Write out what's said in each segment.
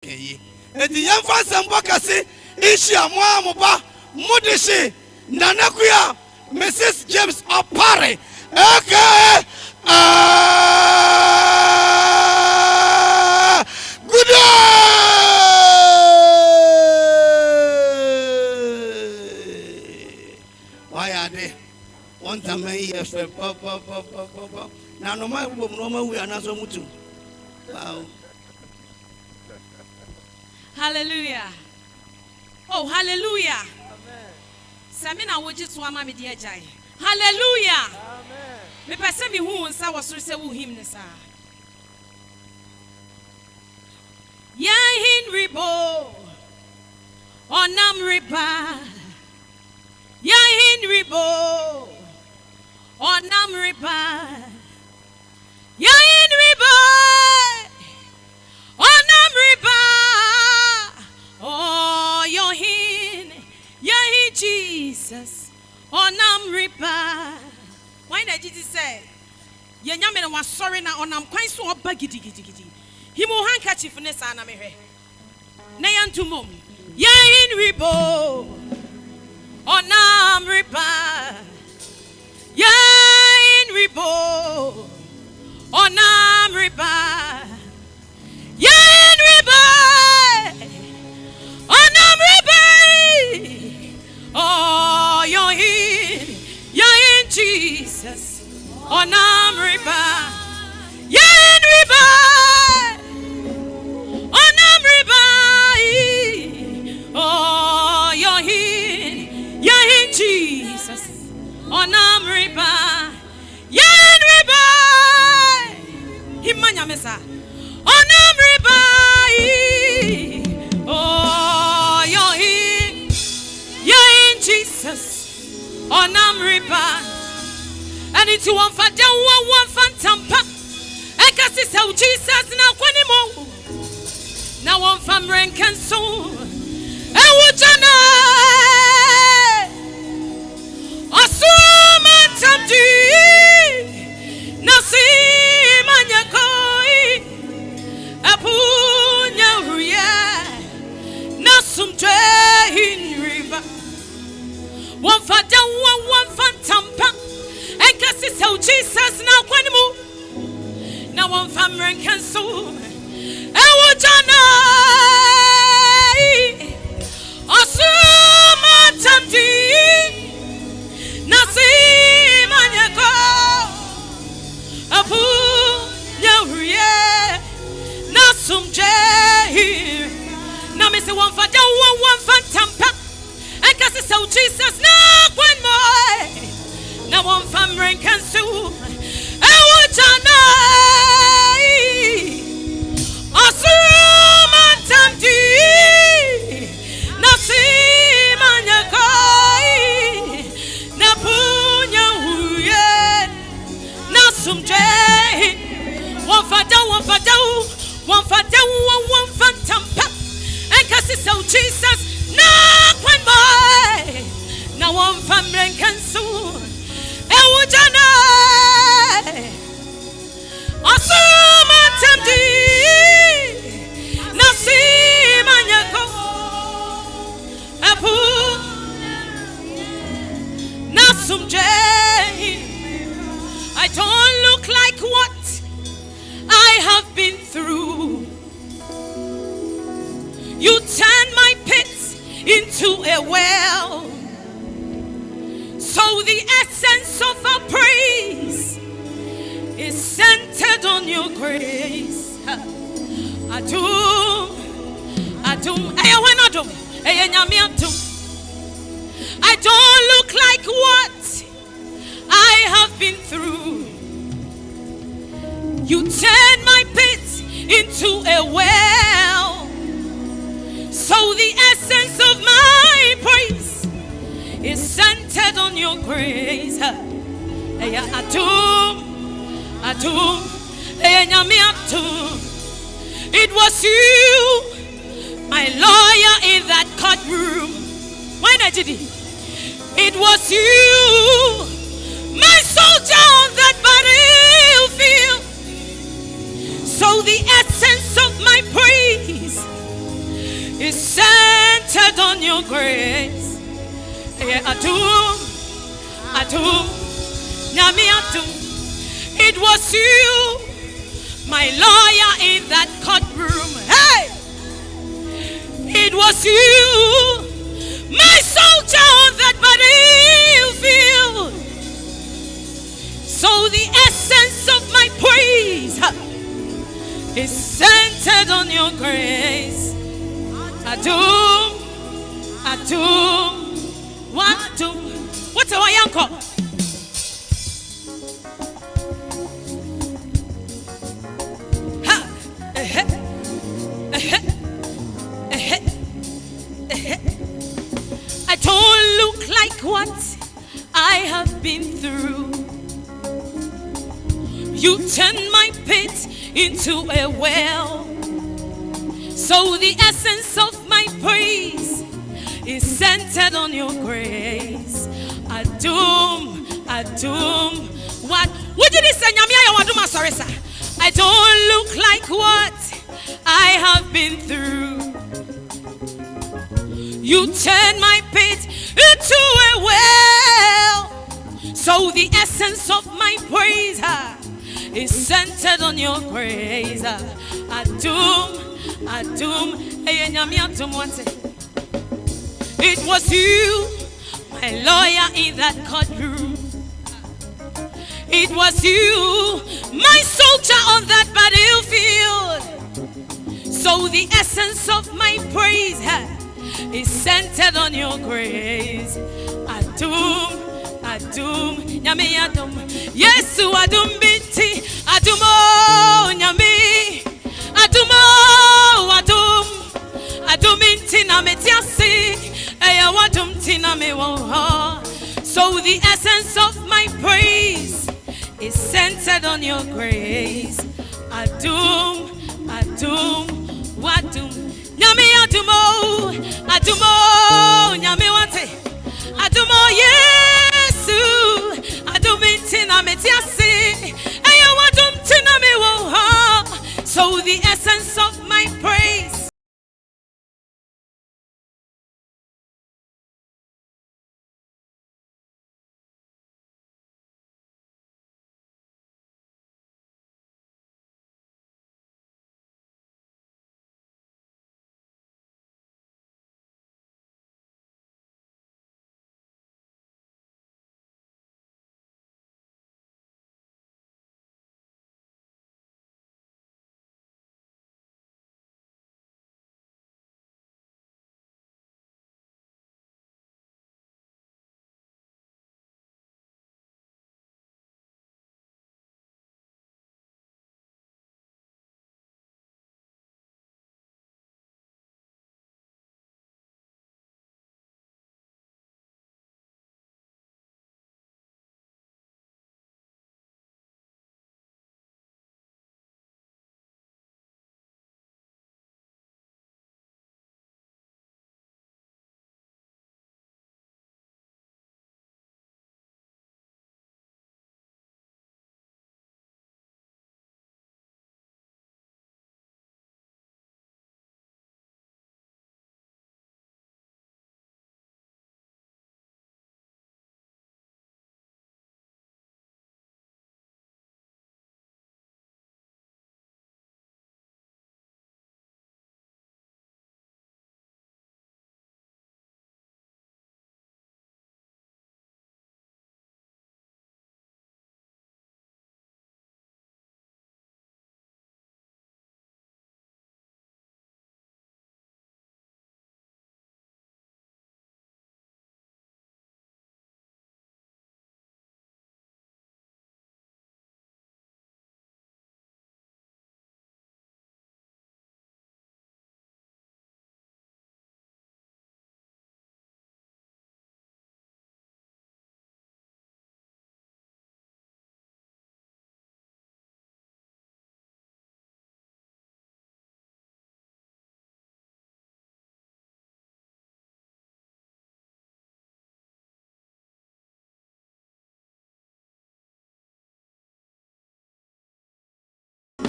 Edi yamfa sembo kase ishi amwa moba mudishi nanakuya Mrs. James Opare aka good day. Why are they? One time a year now no matter we are not so much. Wow. Hallelujah. Oh, hallelujah. Amen. Samina would just want my dear Jai. Hallelujah. Amen. Me person me who and sa was say who him nessa. Ya Henry Bo Onam Riba. Ya Henry Bo Onam Riba. Ya Henry Bo Onam Riba. Oh, your hin, your Jesus, onam ripa. Why did Jesus say? Your yaman was sorry now on quite so baggy. He mo handkerchief in the sun. I'm here. Nayan to mum, yain ribo, onam ripa, yain ribo, onam ripa, yain riba. Oh, you're in Jesus. Onam riba. You're in riba. Onam riba. Oh, you're in Jesus. Onam riba. You're in riba. Himanya mesa. Onam riba. Oh, you're in Jesus. Onam riba. And it's one for down one fantampa. And cause it's how Jesus now quanimo. Now one from rank and soul. And what you know? Asuma tamdi. Nasi manyakoi. Apunya ruya. Nasum train river. One for down one fantampa. And cause it's how Jesus now quanimo. Now one from rank and soul. And what you know? Asuma tamdi. Nasi manyako. Apu yahuye. Nasum jahir. Now me say one for down one fantampa. And cause it's how Jesus now one more. Now one from rank and soul. And what you know? Asuma tamdi. Nasi manyakoi. Napunya huye. Nasum jay. One for down, one for down. One for down, one for tampa. And cause it's so Jesus. Now one boy. Now one from rank and soul. And what you know? Asuma tamdi. Nasi manyako. Apu Nasum jay. I don't look like what I have been through. You turned my pit into a well. So the essence of our praise is centered on your grace. Adum, I don't look like what I have been through. You turned my pit into a well. So the essence of my praise is centered on your grace. It was you, my lawyer in that courtroom. Why not did he? It was you, my soldier on that battlefield. So the essence of my praise is centered on your grace. Adum, Adum, Nyami Adum. It was you, my lawyer in that courtroom. Hey! It was you, my soldier on that battlefield. So the essence of my praise is centered on your grace. Adum, Adum, Wadum. What's our uncle? I don't look like what I have been through. You turned my pit into a well. So the essence of my praise is centered on your grace. Adum, Adum, what? Would you say, sorry, sir? I don't look like what I have been through. You turn my pit into a well. So the essence of my praise is centered on your grace. Adum, Adum, it was you, my lawyer in that courtroom. It was you, my soldier on that battlefield. So the essence of my praise is centered on your grace. Adum, Adum, Nyami Adum. Yes, Adum binti, Adumo, Nyami. Adumo, Adum, Adum binti na metiasi. Eya Adum tina me wo. So the essence of my praise is centered on your grace. Adum, Adum, Wadum. Nyami Adumo, Adumo, Nyami wante. Adumo Yesu, Adum intina metiasi. Eya Adum tina me wo. So the essence of my praise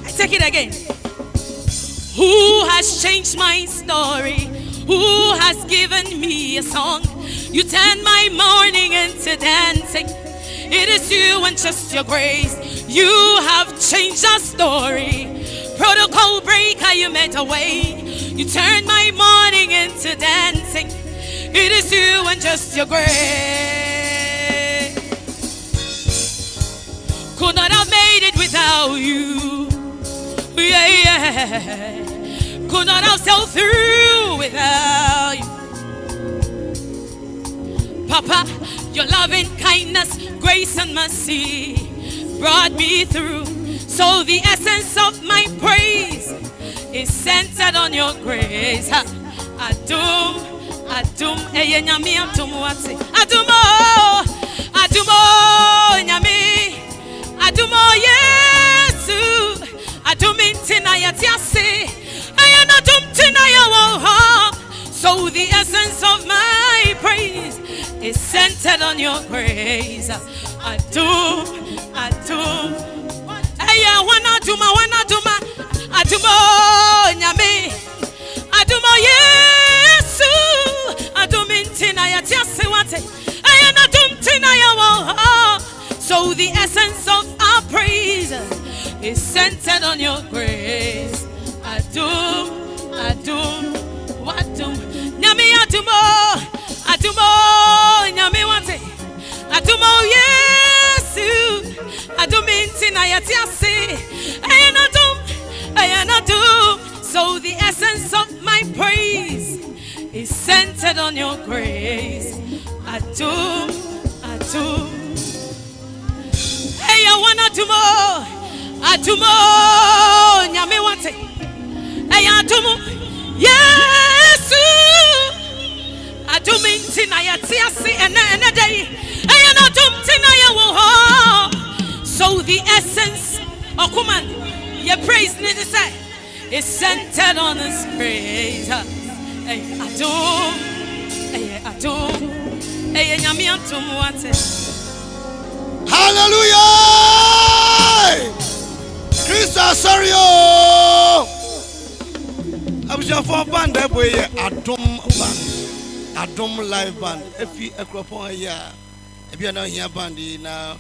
I take it again. Who has changed my story? who has given me a song. You turn my mourning into dancing. It is you and just your grace. You have changed our story. Protocol breaker, you made a way. You turned my mourning into dancing. It is you and just your grace. Could not have made it without you. Yeah, yeah. Could not have sailed through without you. Papa, your loving kindness, grace and mercy brought me through. So the essence of my praise is centered on your grace. Adum, adum, nyami adum wati. Adumo, adumo, nyami. Adumo, Yesu. Adum intina yatiase. Ayan adum tina yawo. So the essence of my praise is centered on your grace. Adum, adum. Aya wana duma. Adumo nyame. Adumo Yesu. Adum intina yatiase wate. Aya adum tina yawo. So the essence of our praise is centered on your grace. Adum, adum, wadum. Nyame adumo, adumo, nyame wate. Adumo Yesu. Adum intina yatiase. Ayan adum. So the essence of my praise is centered on your grace. Adum, adum. Hey, I wanna adumo, nyame wate. Hey, adumo, Yesu. Adum intina yatiase ene day. Hey, adum tina yawo. So the essence of woman, your praise need to say is centered on His praise. Hey, adum, hey, adum, hey, nyame adum wate. Hallelujah! Kristo Asore. Abusha for band boy Adom band. Adom live band. If you akropon here, if you are not here band na